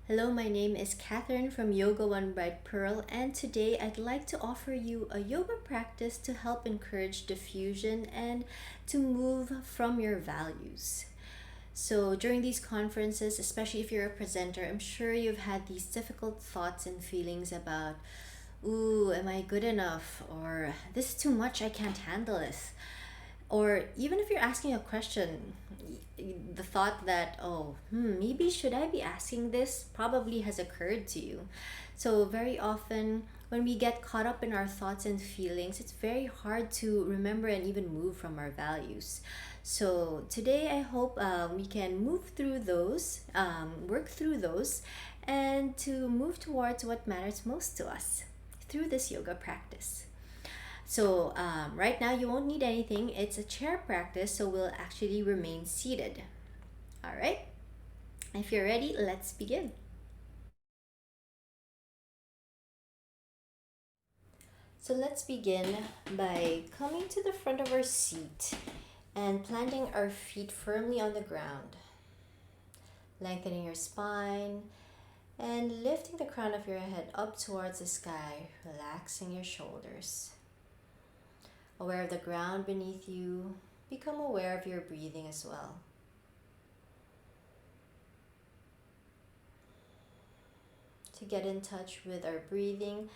Hello, my name is Catherine from Yoga One Bright Pearl, and today I'd like to offer you a yoga practice to help encourage diffusion and to move from your values. So, during these conferences, especially if you're a presenter, I'm sure you've had these difficult thoughts and feelings about, ooh, am I good enough? Or this is too much, I can't handle this. Or even if you're asking a question, the thought that, oh, maybe should I be asking this probably has occurred to you. So, very often when we get caught up in our thoughts and feelings, it's very hard to remember and even move from our values. So, today I hope we can move through those, work through those, and to move towards what matters most to us through this yoga practice. So right now you won't need anything. It's a chair practice, so we'll actually remain seated. All right. If you're ready, let's begin. So let's begin by coming to the front of our seat and planting our feet firmly on the ground. Lengthening your spine and lifting the crown of your head up towards the sky, relaxing your shoulders. Aware of the ground beneath you, become aware of your breathing as well. To get in touch with our breathing,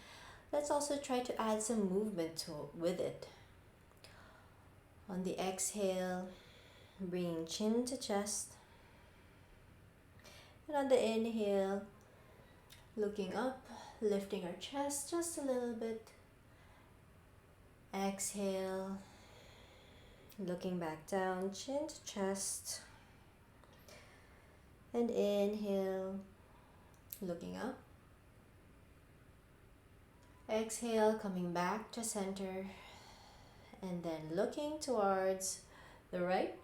let's also try to add some movement with it. On the exhale, bringing chin to chest. And on the inhale, looking up, lifting our chest just a little bit. Exhale, looking back down, chin to chest. And inhale, looking up. Exhale, coming back to center. And then looking towards the right,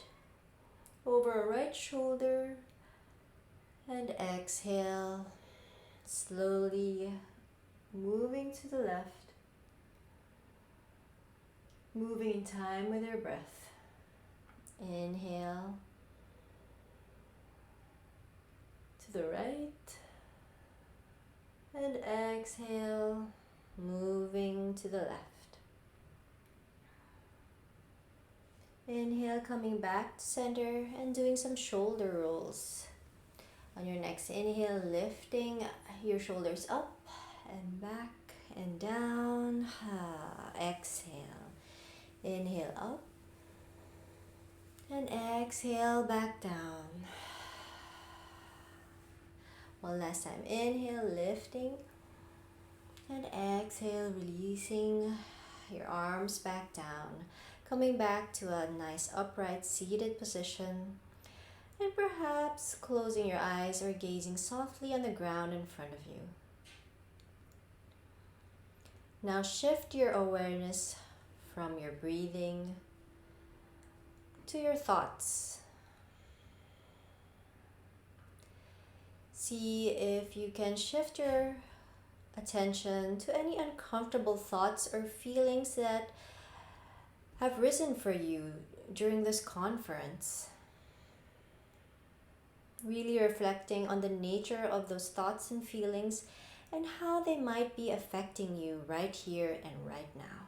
over our right shoulder. And exhale, slowly moving to the left, moving in time with your breath. Inhale to the right, and exhale, moving to the left. Inhale, coming back to center and doing some shoulder rolls. On your next inhale, lifting your shoulders up and back and down. Exhale. Inhale up. And exhale back down. One last time. Inhale, lifting. And exhale, releasing your arms back down. Coming back to a nice upright seated position. And perhaps closing your eyes or gazing softly on the ground in front of you. Now shift your awareness from your breathing to your thoughts. See if you can shift your attention to any uncomfortable thoughts or feelings that have risen for you during this conference. Really reflecting on the nature of those thoughts and feelings and how they might be affecting you right here and right now.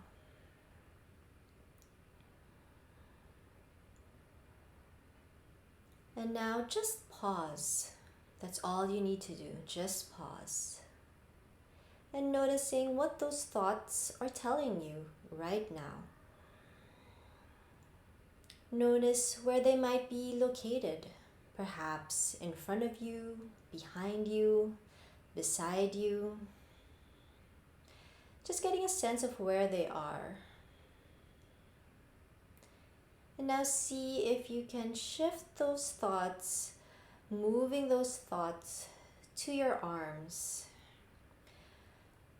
And now just pause. That's all you need to do. Just pause. And noticing what those thoughts are telling you right now. Notice where they might be located. Perhaps in front of you, behind you, beside you. Just getting a sense of where they are. And now see if you can shift those thoughts, moving those thoughts to your arms.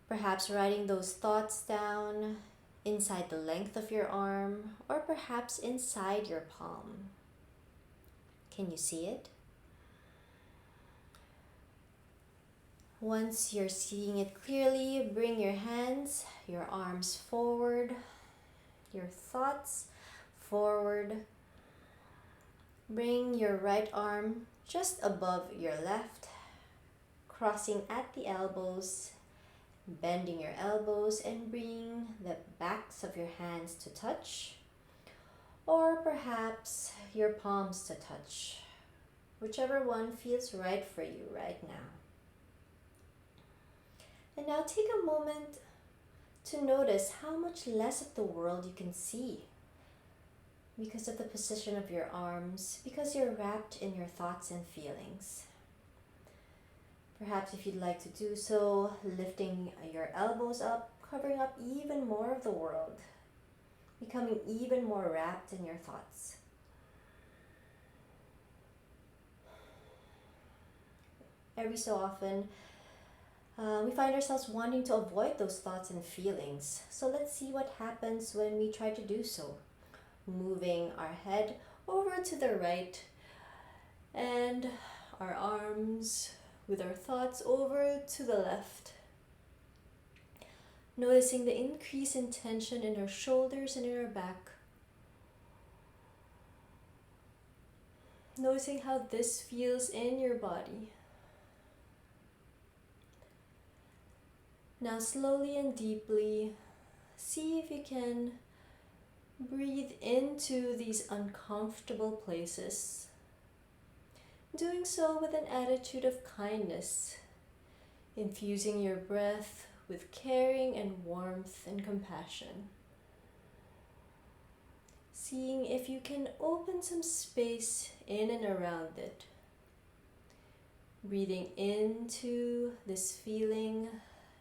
Perhaps writing those thoughts down inside the length of your arm or perhaps inside your palm. Can you see it? Once you're seeing it clearly, bring your hands, your arms forward, your thoughts forward. Bring your right arm just above your left. crossing at the elbows, bending your elbows and bringing the backs of your hands to touch, or perhaps your palms to touch, whichever one feels right for you right now. And now take a moment to notice how much less of the world you can see because of the position of your arms, because you're wrapped in your thoughts and feelings. Perhaps if you'd like to do so, lifting your elbows up, covering up even more of the world, becoming even more wrapped in your thoughts. Every so often, we find ourselves wanting to avoid those thoughts and feelings. So let's see what happens when we try to do so. Moving our head over to the right and our arms with our thoughts over to the left. Noticing the increase in tension in our shoulders and in our back. Noticing how this feels in your body. Now slowly and deeply, see if you can breathe into these uncomfortable places. Doing so with an attitude of kindness, infusing your breath with caring and warmth and compassion. Seeing if you can open some space in and around it. Breathing into this feeling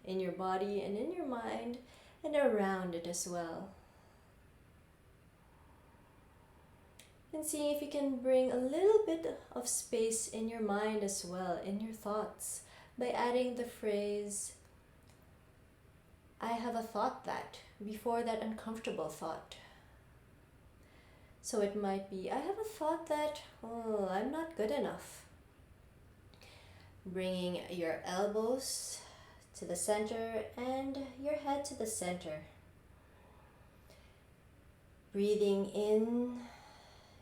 in your body and in your mind and around it as well. And seeing if you can bring a little bit of space in your mind as well, in your thoughts, by adding the phrase, I have a thought that, before that uncomfortable thought. So it might be, I have a thought that, oh, I'm not good enough. Bringing your elbows to the center and your head to the center. Breathing in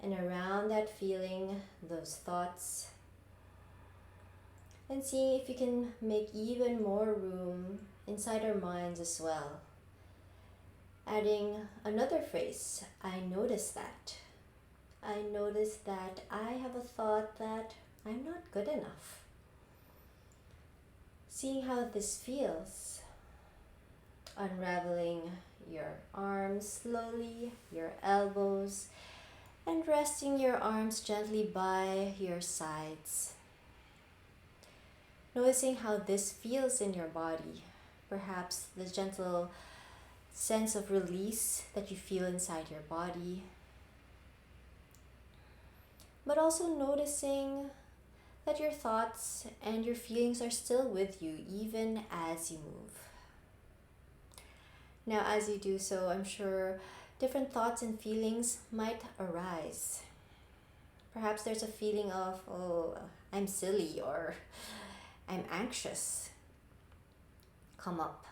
and around that feeling, those thoughts. And seeing if you can make even more room inside our minds as well. Adding another phrase, I notice that. I notice that I have a thought that I'm not good enough. Seeing how this feels. Unraveling your arms slowly, your elbows, and resting your arms gently by your sides. Noticing how this feels in your body. Perhaps the gentle sense of release that you feel inside your body. But also noticing that your thoughts and your feelings are still with you even as you move. Now as you do so, I'm sure different thoughts and feelings might arise. Perhaps there's a feeling of, oh, I'm silly or I'm anxious come up.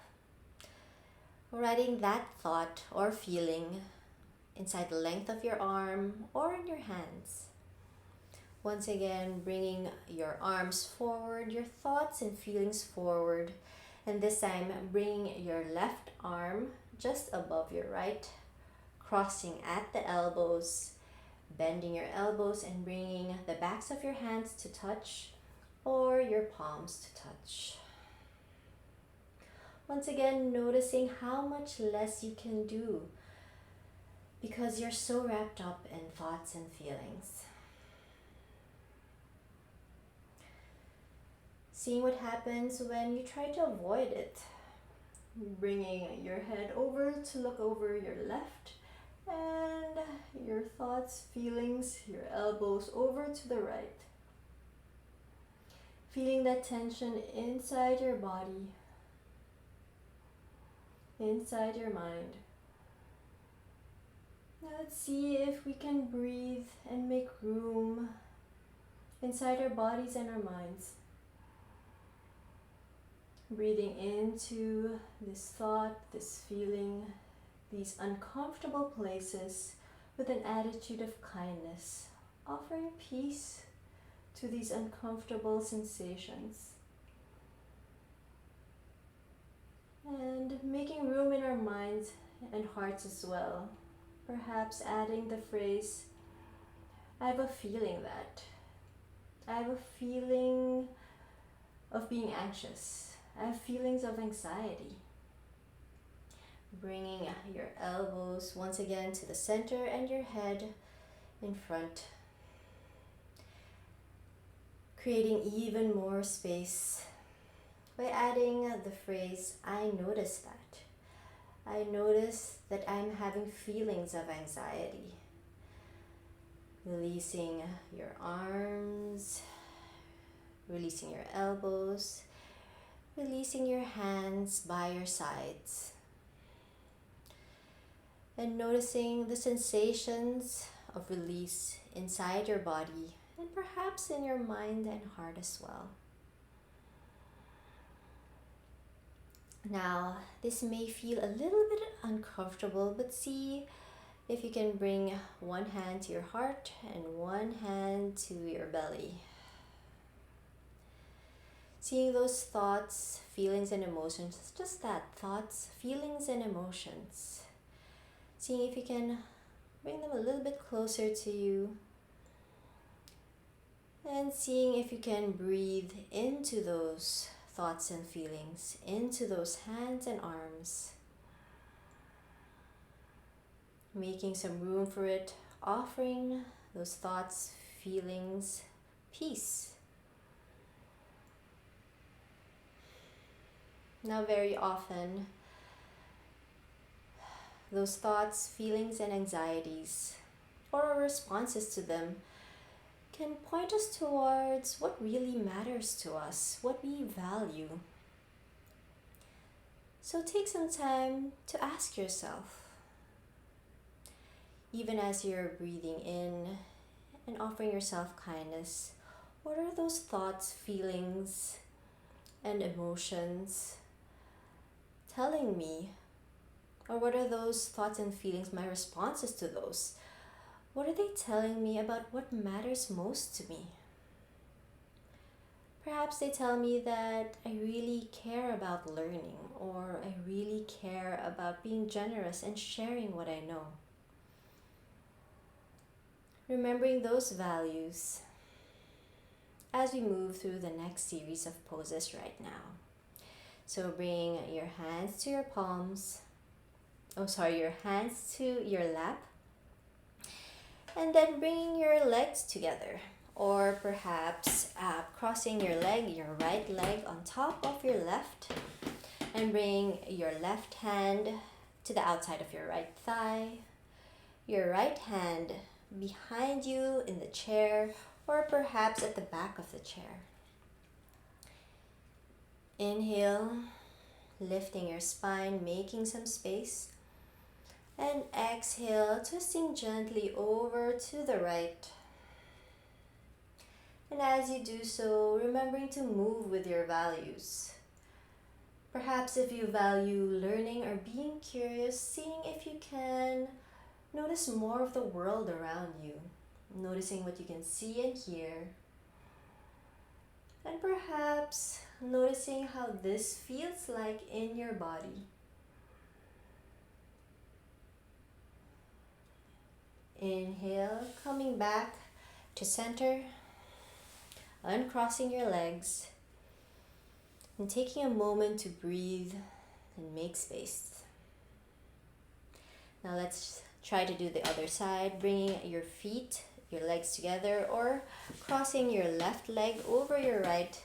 Writing that thought or feeling inside the length of your arm or in your hands. Once again, bringing your arms forward, your thoughts and feelings forward. And this time, bringing your left arm just above your right, crossing at the elbows, bending your elbows and bringing the backs of your hands to touch or your palms to touch. Once again, noticing how much less you can do because you're so wrapped up in thoughts and feelings. Seeing what happens when you try to avoid it. Bringing your head over to look over your left and your thoughts, feelings, your elbows over to the right. Feeling that tension inside your body, inside your mind. Now let's see if we can breathe and make room inside our bodies and our minds. Breathing into this thought, this feeling, these uncomfortable places with an attitude of kindness, offering peace to these uncomfortable sensations. And making room in our minds and hearts as well. Perhaps adding the phrase, I have a feeling that. I have a feeling of being anxious. I have feelings of anxiety. Bringing your elbows once again to the center and your head in front. Creating even more space by adding the phrase, I notice that. I notice that I'm having feelings of anxiety. Releasing your arms, releasing your elbows, releasing your hands by your sides. And noticing the sensations of release inside your body and perhaps in your mind and heart as well. Now, this may feel a little bit uncomfortable, but see if you can bring one hand to your heart and one hand to your belly. Seeing those thoughts, feelings, and emotions, just that, thoughts, feelings, and emotions. Seeing if you can bring them a little bit closer to you. And seeing if you can breathe into those thoughts and feelings, into those hands and arms. Making some room for it, offering those thoughts, feelings, peace. Now, very often, those thoughts, feelings, and anxieties, or our responses to them, can point us towards what really matters to us, what we value. So take some time to ask yourself, even as you're breathing in and offering yourself kindness, what are those thoughts, feelings, and emotions telling me? Or what are those thoughts and feelings, my responses to those? What are they telling me about what matters most to me? Perhaps they tell me that I really care about learning, or I really care about being generous and sharing what I know. Remembering those values as we move through the next series of poses right now. So bring your hands to your palms, your hands to your lap. And then bringing your legs together, or perhaps crossing your right leg on top of your left, and bring your left hand to the outside of your right thigh, your right hand behind you in the chair, or perhaps at the back of the chair. Inhale, lifting your spine, making some space. And exhale, twisting gently over to the right. And as you do so, remembering to move with your values. Perhaps if you value learning or being curious, seeing if you can notice more of the world around you. Noticing what you can see and hear. And perhaps noticing how this feels like in your body. Inhale, coming back to center, uncrossing your legs, and taking a moment to breathe and make space. Now let's try to do the other side, bringing your legs together, or crossing your left leg over your right,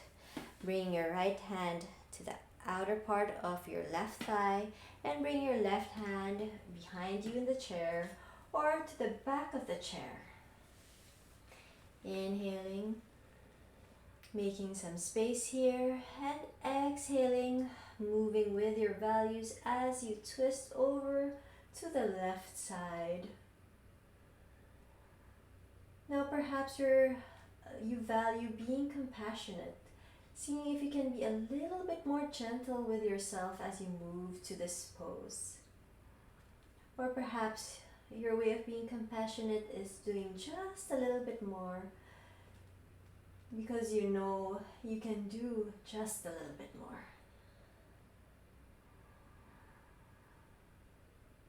bringing your right hand to the outer part of your left thigh, and bring your left hand behind you in the chair, or to the back of the chair. Inhaling, making some space here, and exhaling, moving with your values as you twist over to the left side. Now perhaps you value being compassionate, seeing if you can be a little bit more gentle with yourself as you move to this pose. Or perhaps your way of being compassionate is doing just a little bit more because you know you can do just a little bit more.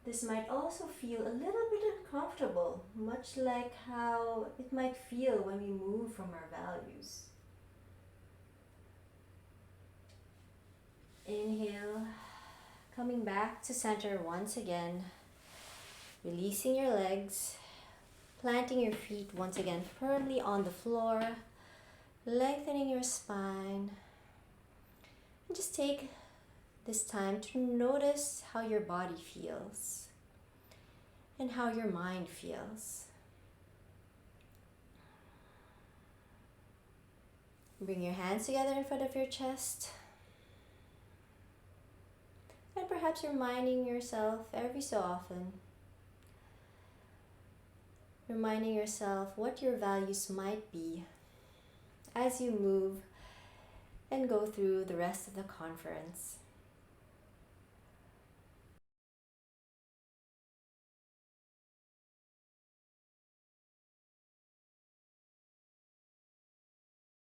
This might also feel a little bit uncomfortable, much like how it might feel when we move from our values. Inhale, coming back to center once again, releasing your legs, planting your feet once again firmly on the floor, lengthening your spine, and just take this time to notice how your body feels and how your mind feels. Bring your hands together in front of your chest. And perhaps reminding yourself every so often, reminding yourself what your values might be as you move and go through the rest of the conference.